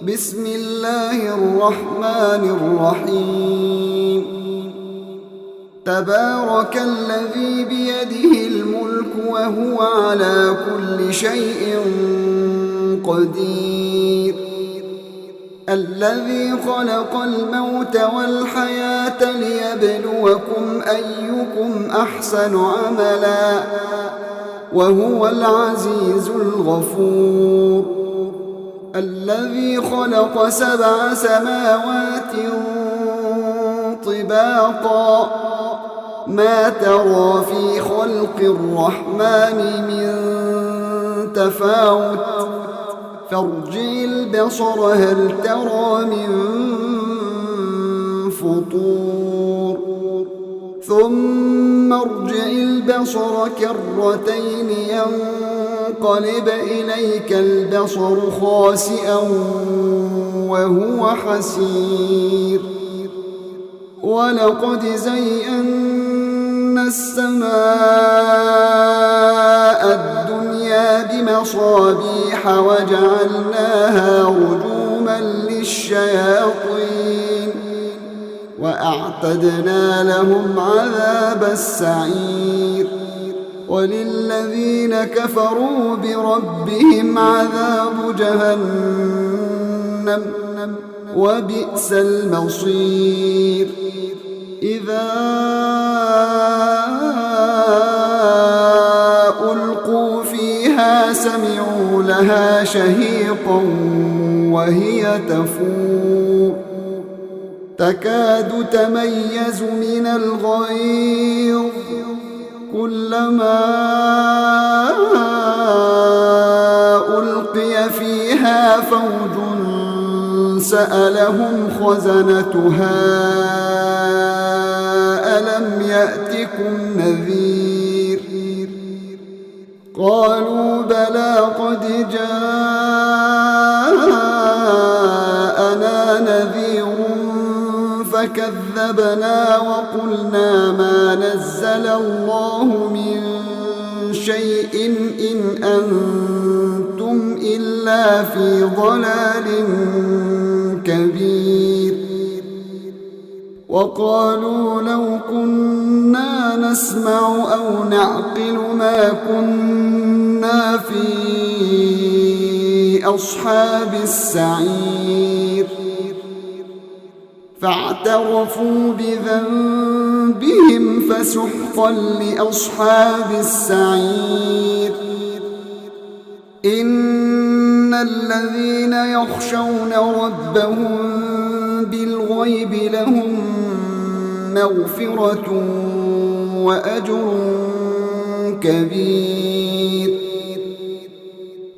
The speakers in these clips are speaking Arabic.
بسم الله الرحمن الرحيم تبارك الذي بيده الملك وهو على كل شيء قدير الذي خلق الموت والحياة ليبلوكم أيكم أحسن عملا وهو العزيز الغفور الذي خلق 7 سماوات طباقا ما ترى في خلق الرحمن من تفاوت فارجع البصر هل ترى من فطور ثم ارجع البصر كرتين ينقلب إليك البصر خاسئا وهو حسير ولقد زينا السماء الدنيا بمصابيح وجعلناها رجوما للشياطين وأعتدنا لهم عذاب السعير وللذين كفروا بربهم عذاب جهنم وبئس المصير إذا ألقوا فيها سمعوا لها شهيقا وهي تفور تكاد تميز من الغيظ كلما ألقي فيها فوج سألهم خزنتها ألم يأتكم نذير قالوا بلى قد جاءنا نذير فكذبنا وقلنا ما نزل الله من شيء إن أنتم إلا في ضلال كبير وقالوا لو كنا نسمع أو نعقل ما كنا في أصحاب السعير فاعترفوا بذنبهم فسحقا لأصحاب السعير إن الذين يخشون ربهم بالغيب لهم مغفرة وأجر كبير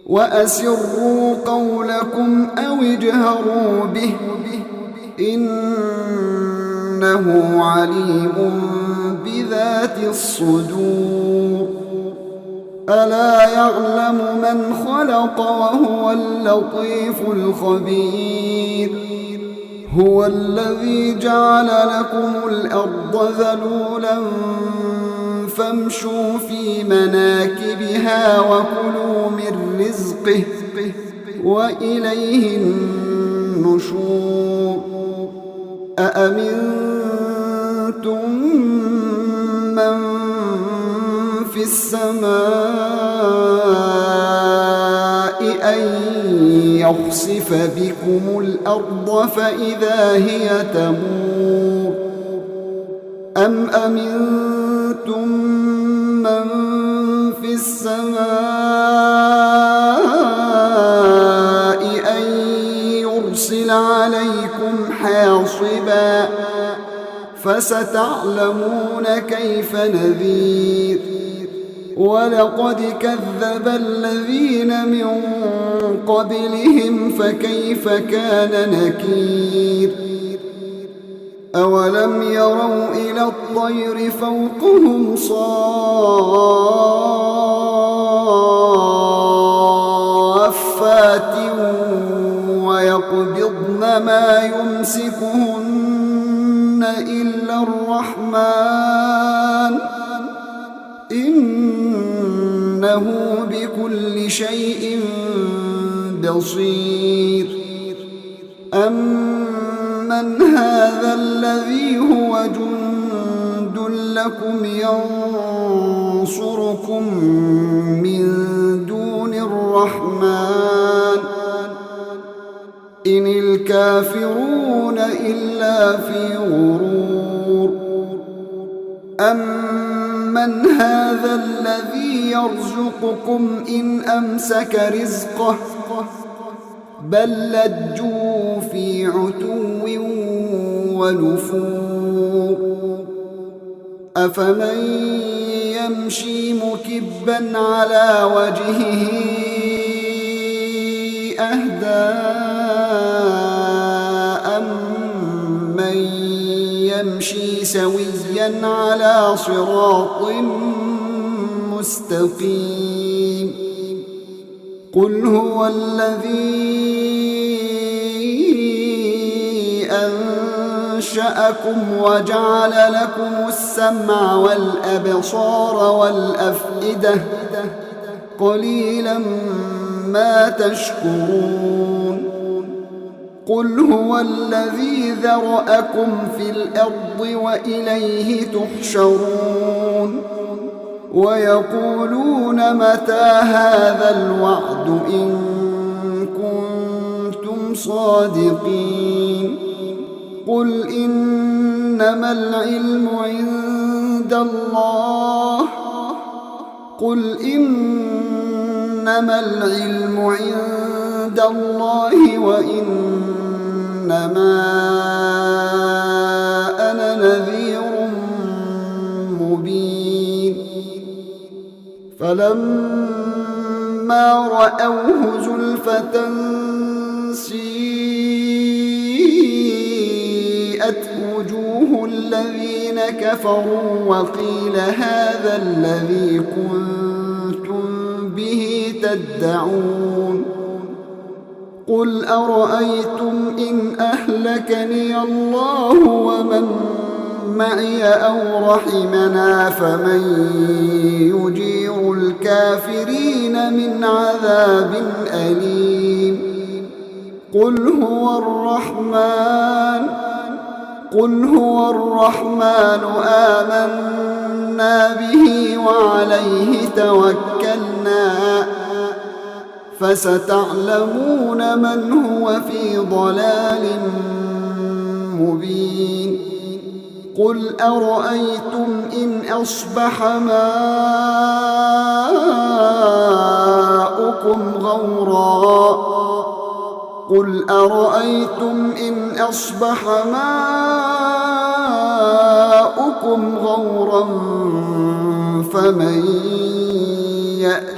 وأسروا قولكم أو اجهروا به إنه عليم بذات الصدور ألا يعلم من خلق وهو اللطيف الخبير هو الذي جعل لكم الأرض ذلولا فامشوا في مناكبها وكلوا من رزقه وإليه النشور أأمنتم من في السماء أن يخسف بكم الأرض فإذا هي تمور أم أمنتم من في السماء أن يرسل عليكم حاصبا فستعلمون كيف نذير ولقد كذب الذين من قبلهم فكيف كان نكير أولم يروا إلى الطير فوقهم صافات ويقبضن ما يمسكهن إلا الرحمن إنه بكل شيء بصير أَمَّنْ هَذَا الَّذِي هُوَ جُندٌ لَكُمْ يَنصُرُكُم مِّن دُونِ الرَّحْمَٰنِ إِنِ الْكَافِرُونَ إِلَّا فِي غُرُورٍ أَمَّنْ هَذَا الَّذِي يَرْزُقُكُمْ إِنْ أَمْسَكَ رِزْقَهُ بَل لَّجُّوا فِي عُتُوٍّ وَنُفُورٍ أَفَمَن يَمْشِي مُكِبًّا عَلَى وَجْهِهِ أَهْدَىٰ أَمَّن يَمْشِي سَوِيًّا عَلَى صِرَاطٍ مُّسْتَقِيمٍ قُلْ هُوَ الَّذِي أَنشَأَكُمْ وَجَعَلَ لَكُمُ السَّمْعَ وَالْأَبْصَارَ وَالْأَفْئِدَةَ قَلِيلًا مَا تَشْكُرُونَ قُلْ هُوَ الَّذِي ذَرَأَكُمْ فِي الْأَرْضِ وَإِلَيْهِ تُحْشَرُونَ وَيَقُولُونَ مَتَىٰ هَٰذَا الْوَعْدُ إِن كُنتُمْ صَادِقِينَ قُلْ إِنَّمَا الْعِلْمُ عِندَ اللَّهِ وَإِنَّمَا أَنَا نَذِيرٌ مُّبِينٌ فَلَمَّا رَأَوْهُ زُلْفَةً سِيئَتْ وُجُوهُ الَّذِينَ كَفَرُوا وَقِيلَ هَٰذَا الَّذِي كُنتُم بِهِ تَدَّعُونَ قُلْ أَرَأَيْتُمْ إِنْ أَهْلَكَنِيَ اللَّهُ وَمَن مَّعِيَ أَوْ رَحِمَنَا فَمَن يُجِيرُ الْكَافِرِينَ مِنْ عَذَابٍ أَلِيمٍ قُلْ هُوَ الرَّحْمَٰنُ آمَنَّا بِهِ وَعَلَيْهِ تَوَكَّلْنَا فَسَتَعْلَمُونَ مَنْ هُوَ فِي ضَلَالٍ مُّبِينٍ قُلْ أَرَأَيْتُمْ إِنْ أَصْبَحَ مَاؤُكُمْ غَوْرًا فَمَن يَأْتِيكُم